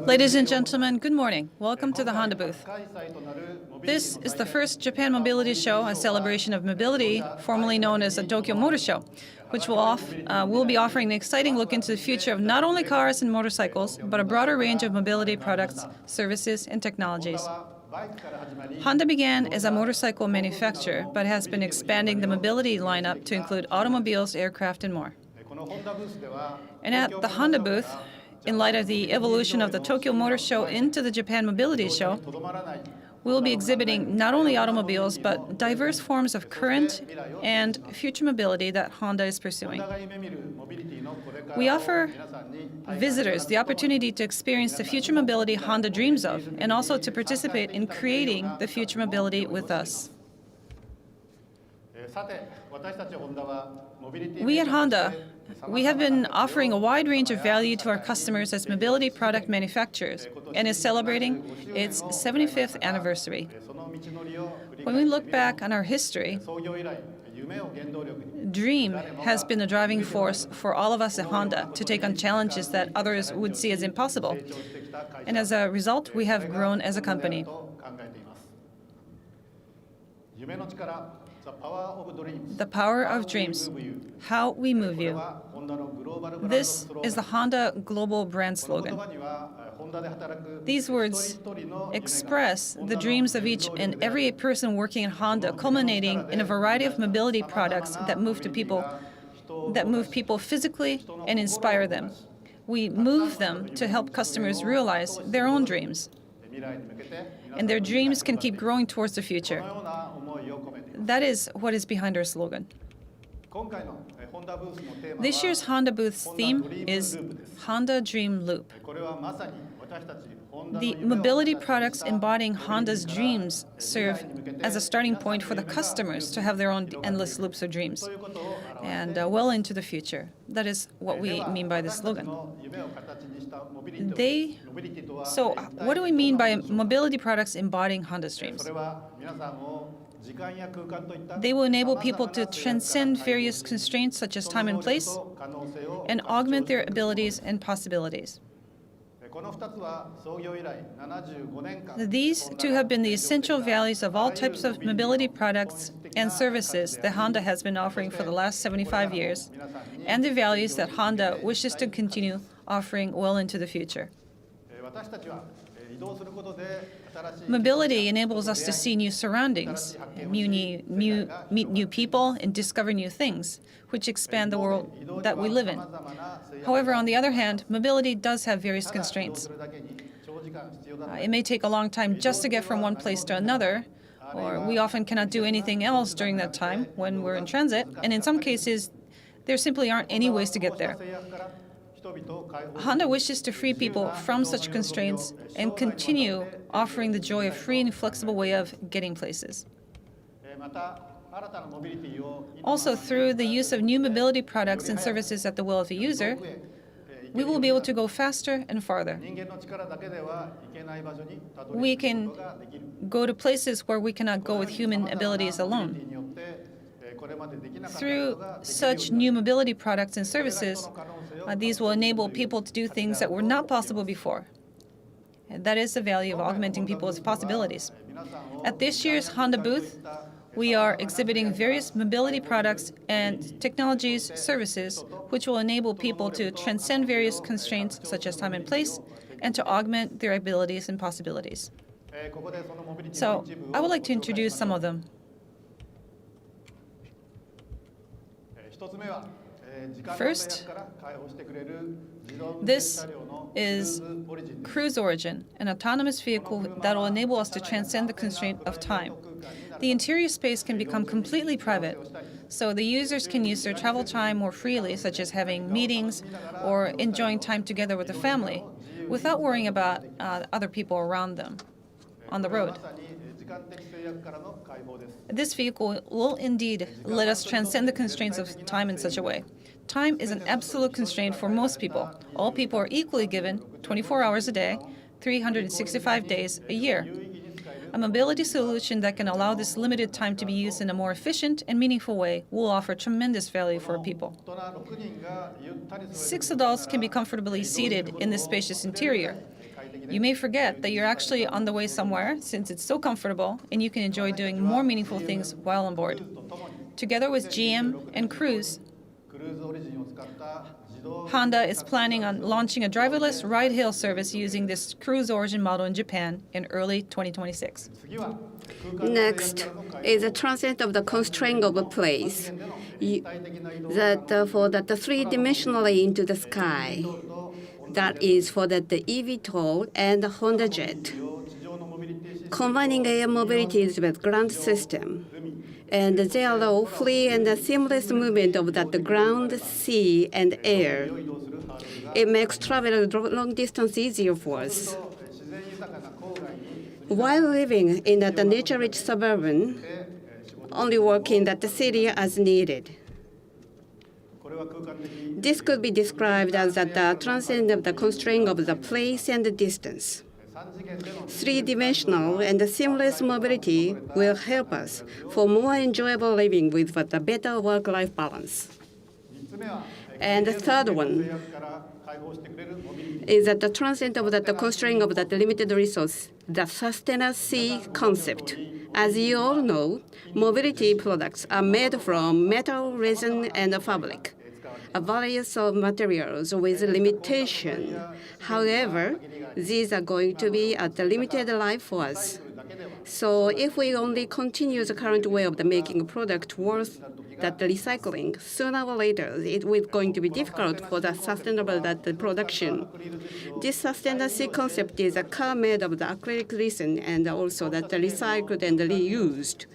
Ladies and gentlemen, good morning. Welcome to the Honda booth. This is the first Japan Mobility Show, a celebration of mobility, formerly known as the Tokyo Motor Show, which will be offering an exciting look into the future of not only cars and motorcycles, but a broader range of mobility products, services, and technologies. Honda began as a motorcycle manufacturer, but has been expanding the mobility lineup to include automobiles, aircraft, and more. And at the Honda booth, in light of the evolution of the Tokyo Motor Show into the Japan Mobility Show, we will be exhibiting not only automobiles, but diverse forms of current and future mobility that Honda is pursuing. We offer visitors the opportunity to experience the future mobility Honda dreams of, and also to participate in creating the future mobility with us. We at Honda, we have been offering a wide range of value to our customers as mobility product manufacturers, and is celebrating its 75th anniversary. When we look back on our history, dream has been the driving force for all of us at Honda to take on challenges that others would see as impossible. And as a result, we have grown as a company. The power of dreams, how we move you. This is the Honda global brand slogan. These words express the dreams of each and every person working at Honda, culminating in a variety of mobility products that move people physically and inspire them. We move them to help customers realize their own dreams. And their dreams can keep growing towards the future. That is what is behind our slogan. This year's Honda booth's theme is Honda Dream Loop. The mobility products embodying Honda's dreams serve as a starting point for the customers to have their own endless loops of dreams, and well into the future. That is what we mean by the slogan. So what do we mean by mobility products embodying Honda's dreams? They will enable people to transcend various constraints such as time and place, and augment their abilities and possibilities. These two have been the essential values of all types of mobility products and services that Honda has been offering for the last 75 years, and the values that Honda wishes to continue offering well into the future. Mobility enables us to see new surroundings, meet new people, and discover new things, which expand the world that we live in. However, on the other hand, mobility does have various constraints. It may take a long time just to get from one place to another, or we often cannot do anything else during that time when we're in transit, and in some cases, there simply aren't any ways to get there. Honda wishes to free people from such constraints and continue offering the joy of free and flexible way of getting places. Also, through the use of new mobility products and services at the will of the user, we will be able to go faster and farther. We can go to places where we cannot go with human abilities alone. Through such new mobility products and services, these will enable people to do things that were not possible before. And that is the value of augmenting people's possibilities. At this year's Honda booth, we are exhibiting various mobility products and technologies, services, which will enable people to transcend various constraints such as time and place, and to augment their abilities and possibilities. So I would like to introduce some of them. First, this is Cruise Origin, an autonomous vehicle that will enable us to transcend the constraint of time. The interior space can become completely private, so the users can use their travel time more freely, such as having meetings or enjoying time together with the family, without worrying about other people around them on the road. This vehicle will indeed let us transcend the constraints of time in such a way. Time is an absolute constraint for most people. All people are equally given 24 hours a day, 365 days a year. A mobility solution that can allow this limited time to be used in a more efficient and meaningful way will offer tremendous value for people. 6 adults can be comfortably seated in this spacious interior. You may forget that you're actually on the way somewhere since it's so comfortable and you can enjoy doing more meaningful things while on board. Together with GM and Cruise, Honda is planning on launching a driverless ride-hail service using this Cruise origin model in Japan in early 2026. Next is a transit of the constraint of a place for that three-dimensionally into the sky. That is for that the eVTOL and the Honda Jet, combining air mobilities with ground system. And they allow free and seamless movement of that the ground, sea, and air. It makes travel long distance easier for us. While living in the nature-rich suburban, only working at the city as needed. This could be described as the transit of the constraint of the place and the distance. Three-dimensional and seamless mobility will help us for more enjoyable living with a better work-life balance. And the third one is that the transit of the constraint of the limited resource, the sustainability concept. As you all know, mobility products are made from metal, resin, and fabric, a variety of materials with limitation. However, these are going to be at a limited life for us. So if we only continue the current way of making a product worth that recycling, sooner or later it will going to be difficult for the sustainable production. This sustainability concept is a car made of the acrylic resin and also that recycled and reused.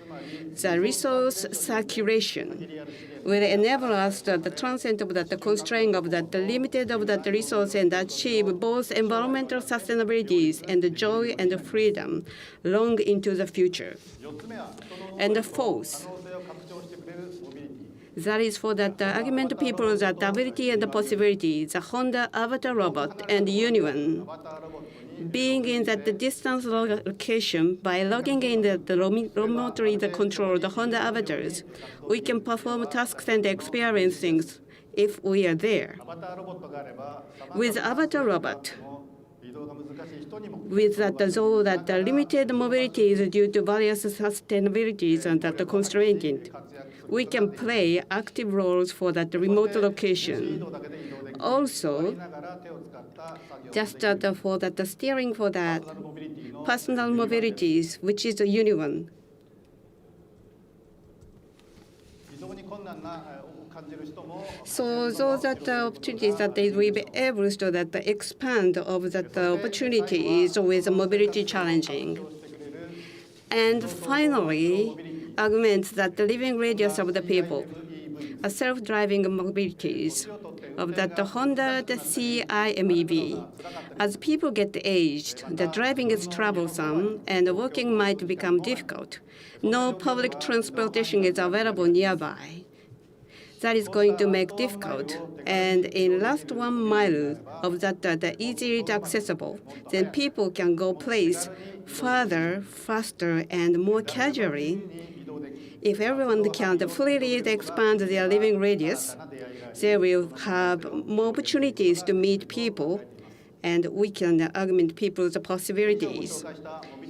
The resource circulation will enable us to the transcend of the constraint of the limited of the resource and achieve both environmental sustainability and the joy and the freedom long into the future. And the fourth, that is for that augment people's ability and the possibility, the Honda Avatar robot and Union. Being in that distance location by logging in the remotely control the Honda avatars, we can perform tasks and experience things if we are there. With Avatar robot, with that though that the limited mobility is due to various sustainabilities and that constraint, we can play active roles for that remote location. Also, just for that the steering for that personal mobilities, which is a Union. So those are the opportunities that they will be able to that expand of that opportunities with mobility challenging. And finally, augment that the living radius of the people, a self-driving mobilities of that the Honda the CIMEV. As people get aged, the driving is troublesome and walking might become difficult. No public transportation is available nearby. That is going to make difficult. And in last 1 mile of that the easily accessible, then people can go place further, faster, and more casually. If everyone can freely expand their living radius, they will have more opportunities to meet people, and we can augment people's possibilities.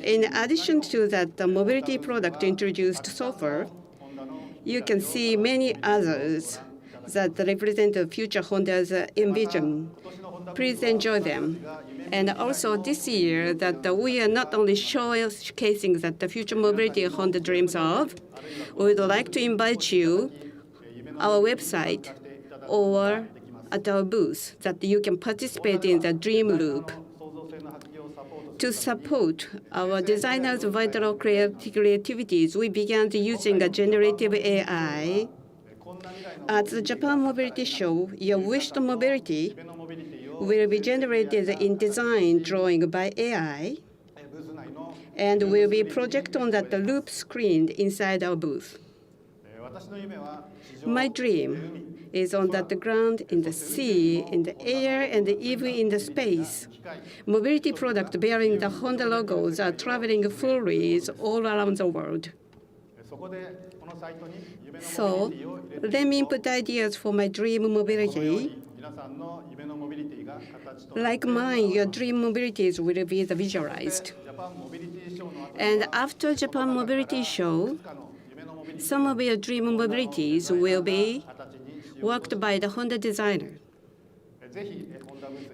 In addition to that, the mobility product introduced so far, you can see many others that represent the future Honda's envision. Please enjoy them. And also this year that we are not only showcasing that the future mobility Honda dreams of, we would like to invite you our website or at our booth that you can participate in the dream loop. To support our designers' vital creativities, we began using a generative AI. At the Japan Mobility Show, your wished mobility will be generated in design drawing by AI and will be projected on that loop screen inside our booth. My dream is on that ground, in the sea, in the air, and even in the space. Mobility products bearing the Honda logos are traveling fully all around the world. So let me input ideas for my dream mobility. Like mine, your dream mobilities will be visualized. And after Japan Mobility Show, some of your dream mobilities will be worked by the Honda designer.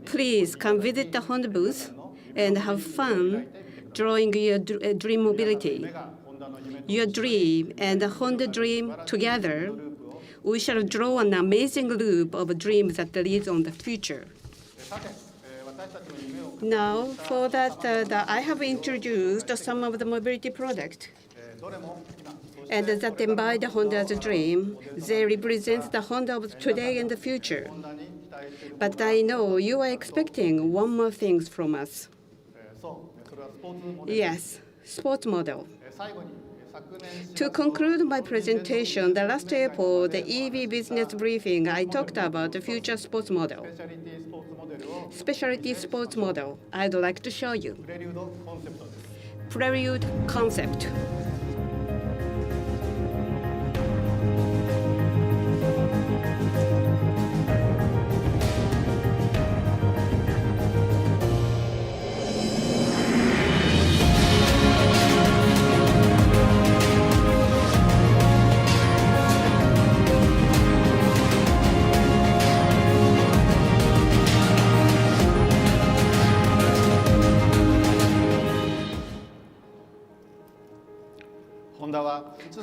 Please come visit the Honda booth and have fun drawing your dream mobility. Your dream and the Honda dream together, we shall draw an amazing loop of dreams that leads on the future. Now, for that, I have introduced some of the mobility products. And that embody Honda's dream. They represent the Honda of today and the future. But I know you are expecting one more thing from us. Yes, sports model. To conclude my presentation, the last April, the EV business briefing, I talked about the future sports model. Specialty sports model. I'd like to show you. Prelude concept.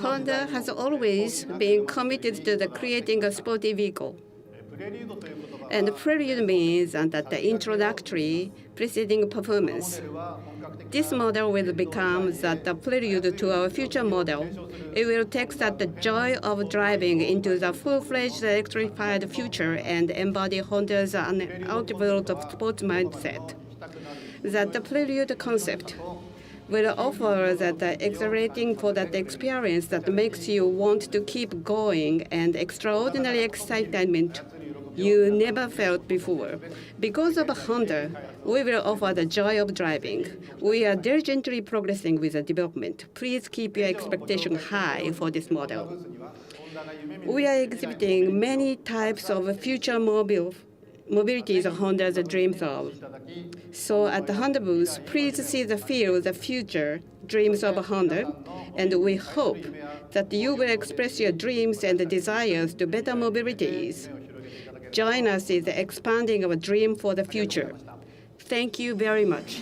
Honda has always been committed to creating a sporty vehicle. And prelude means that the introductory preceding performance. This model will become the prelude to our future model. It will take the joy of driving into the full-fledged electrified future and embody Honda's unalterable sports mindset. The prelude concept will offer that exhilarating for that experience that makes you want to keep going and extraordinary excitement you never felt before. Because of Honda, we will offer the joy of driving. We are diligently progressing with the development. Please keep your expectation high for this model. We are exhibiting many types of future mobilities Honda dreams of. So at the Honda booth, please see the future dreams of Honda, and we hope that you will express your dreams and desires to better mobilities. Join us in expanding our dream for the future. Thank you very much.